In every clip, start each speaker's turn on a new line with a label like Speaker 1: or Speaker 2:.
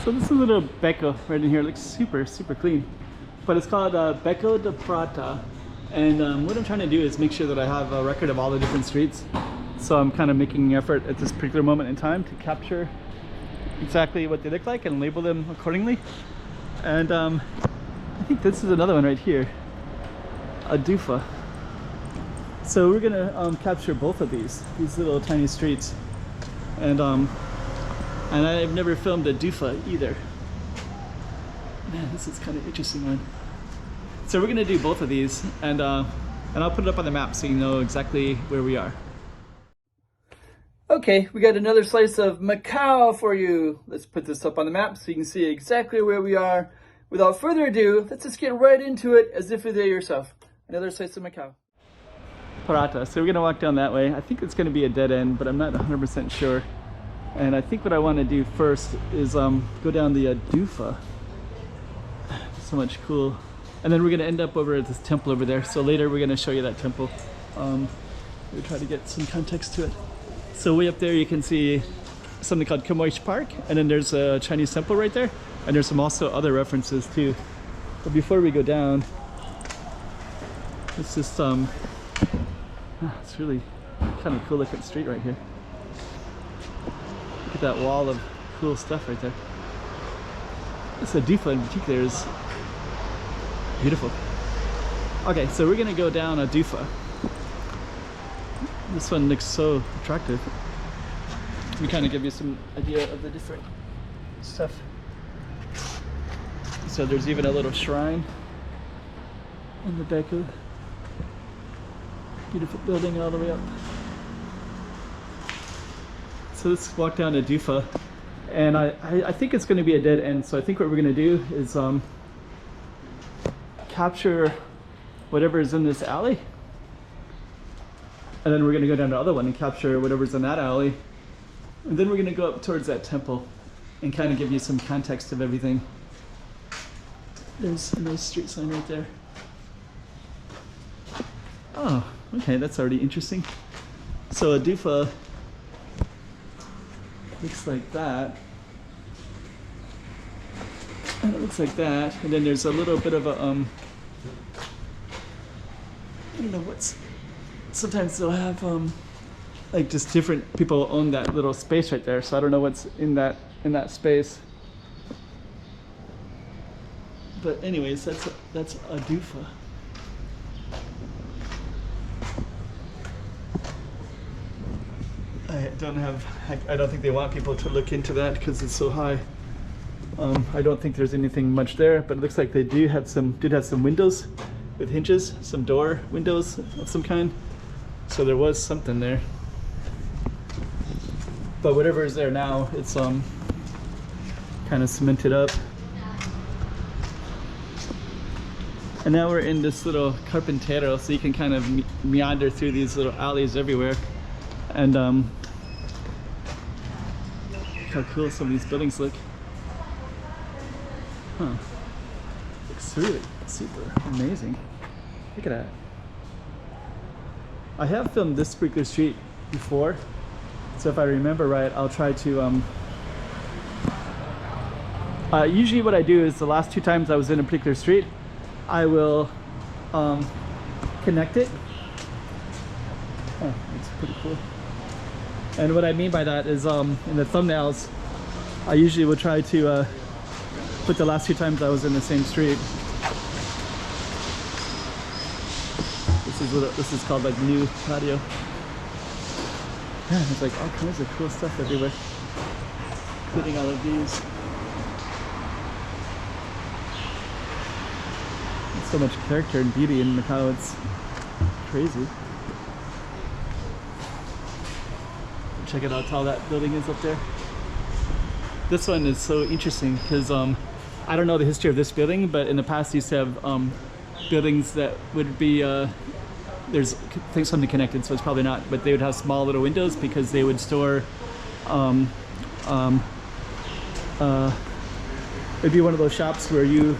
Speaker 1: So this is a little Beco right in here. It looks super clean, but it's called Beco da Prata. And what I'm trying to do is make sure that I have a record of all the different streets. So I'm kind of making an effort at this particular moment in time to capture exactly what they look like and label them accordingly. And I think this is another one right here, Adufa. So we're gonna capture both of these little tiny streets. And I've never filmed Adufa either. Man, this is kind of interesting one. So we're gonna do both of these, and I'll put it up on the map so you know exactly where we are. Okay, we got another slice of Macau for you. Let's put this up on the map so you can see exactly where we are. Without further ado, let's just get right into it as if you're there yourself. Another slice of Macau. Prata. So we're gonna walk down that way. I think it's gonna be a dead end, but I'm not 100% sure. And I think what I want to do first is go down the Adufa. So much cool. And then we're gonna end up over at this temple over there. So later we're gonna show you that temple. We'll try to get some context to it. So way up there you can see something called Kamoish Park, and then there's a Chinese temple right there. And there's some also other references too. But before we go down, it's just it's really kind of cool looking street right here. Look at that wall of cool stuff right there. This Adufa in particular is beautiful. Okay, so we're gonna go down Adufa. This one looks so attractive. Let me kind of give you some idea of the different stuff. So there's even a little shrine in the Beco. Beautiful building all the way up. So let's walk down Adufa, and I think it's going to be a dead end. So I think what we're going to do is capture whatever is in this alley, and then we're going to go down to the other one and capture whatever's in that alley, and then we're going to go up towards that temple and kind of give you some context of everything. There's a nice street sign right there. Oh, okay, that's already interesting. So Adufa looks like that, and it looks like that, and then there's a little bit of a I don't know what's. Sometimes they'll have like just different people own that little space right there, so I don't know what's in that space. But anyways, that's Adufa. I don't think they want people to look into that because it's so high. I don't think there's anything much there, but it looks like they did have some windows with hinges, some door windows of some kind. So there was something there. But whatever is there now, it's kind of cemented up. And now we're in this little Carpinteiro, so you can kind of meander through these little alleys everywhere. And how cool some of these buildings look. Huh. Looks really super amazing. Look at that. I have filmed this particular street before, so if I remember right, I'll try to usually what I do is the last 2 times I was in a particular street, I will connect it. Oh, that's pretty cool. And what I mean by that is in the thumbnails, I usually will try to put the last 2 times I was in the same street. This is called like New Patio. Yeah, there's like all kinds of cool stuff everywhere, including all of these. There's so much character and beauty in Macau, it's crazy. Check it out how tall that building is up there. This one is so interesting because I don't know the history of this building, but in the past they used to have buildings that would be there's something connected, so it's probably not, but they would have small little windows because they would store it'd be one of those shops where you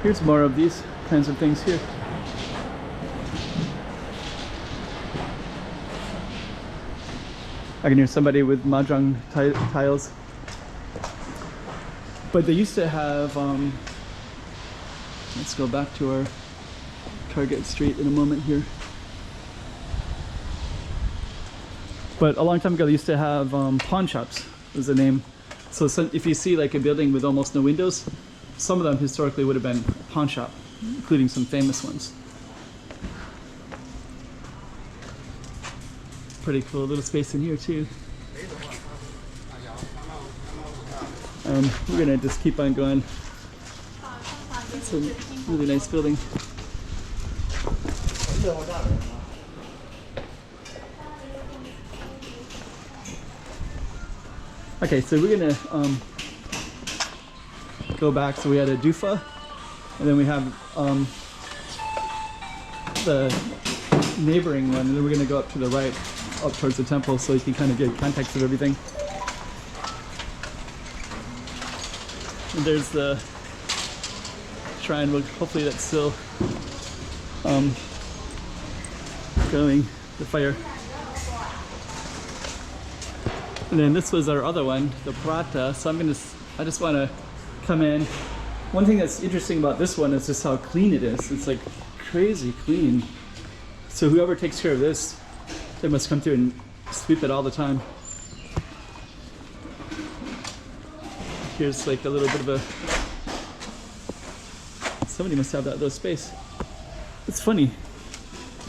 Speaker 1: here's more of these kinds of things here. I can hear somebody with mahjong tiles. But they used to have, let's go back to our Target Street in a moment here. But a long time ago, they used to have pawn shops, was the name. So if you see like a building with almost no windows, some of them historically would have been a pawn shop, including some famous ones. Pretty cool little space in here too. We're gonna just keep on going. It's a really nice building. Okay, so we're gonna go back. So we had Adufa, and then we have the neighboring one, and then we're gonna go up to the right, up towards the temple, so you can kind of get context of everything. And there's the shrine. Well, hopefully that's still going, the fire. And then this was our other one, the Prata. So I just want to come in. One thing that's interesting about this one is just how clean it is. It's like crazy clean. So whoever takes care of this, they must come through and sweep it all the time. Here's like a little bit of a, somebody must have that little space. It's funny.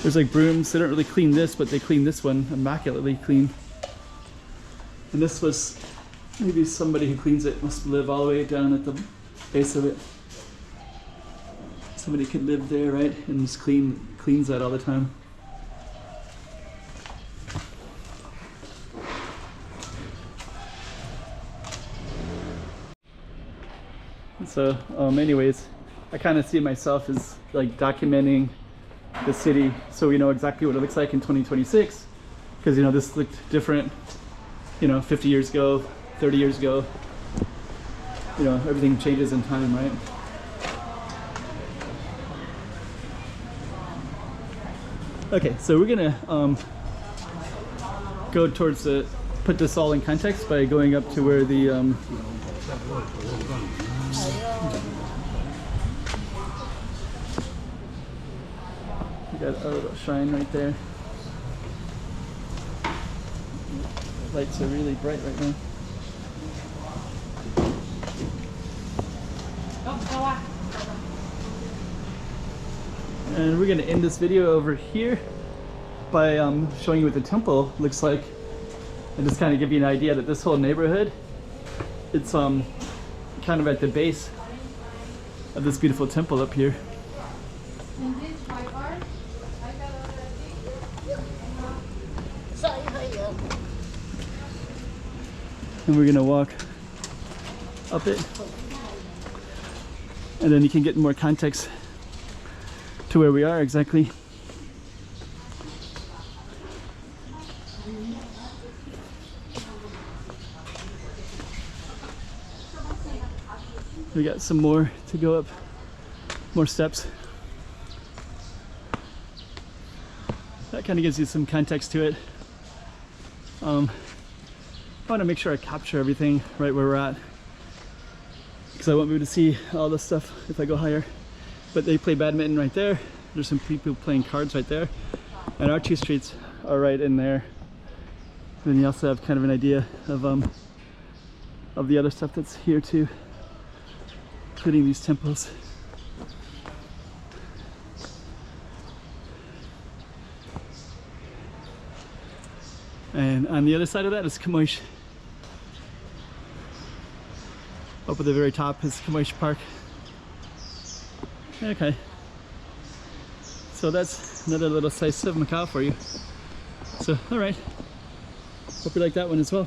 Speaker 1: There's like brooms. They don't really clean this, but they clean this one immaculately clean. And this was, maybe somebody who cleans it must live all the way down at the base of it. Somebody could live there, right? And just cleans that all the time. So, anyways, I kind of see myself as like documenting the city, so we know exactly what it looks like in 2026. Because, you know, this looked different, you know, 50 years ago, 30 years ago. You know, everything changes in time, right? Okay, so we're gonna go towards the, put this all in context by going up to where the we got a little shrine right there. The lights are really bright right now. And we're going to end this video over here by showing you what the temple looks like, and just kind of give you an idea that this whole neighborhood, it's kind of at the base of this beautiful temple up here. And we're going to walk up it, and then you can get more context to where we are exactly. We got some more to go up, more steps. That kind of gives you some context to it. I want to make sure I capture everything right where we're at, because I won't be able to see all this stuff if I go higher. But they play badminton right there. There's some people playing cards right there. And our two streets are right in there. And then you also have kind of an idea of the other stuff that's here too, including these temples. And on the other side of that is Kamoish. Up at the very top is Kamoish Park. Okay, so that's another little slice of Macau for you. So, all right, hope you like that one as well.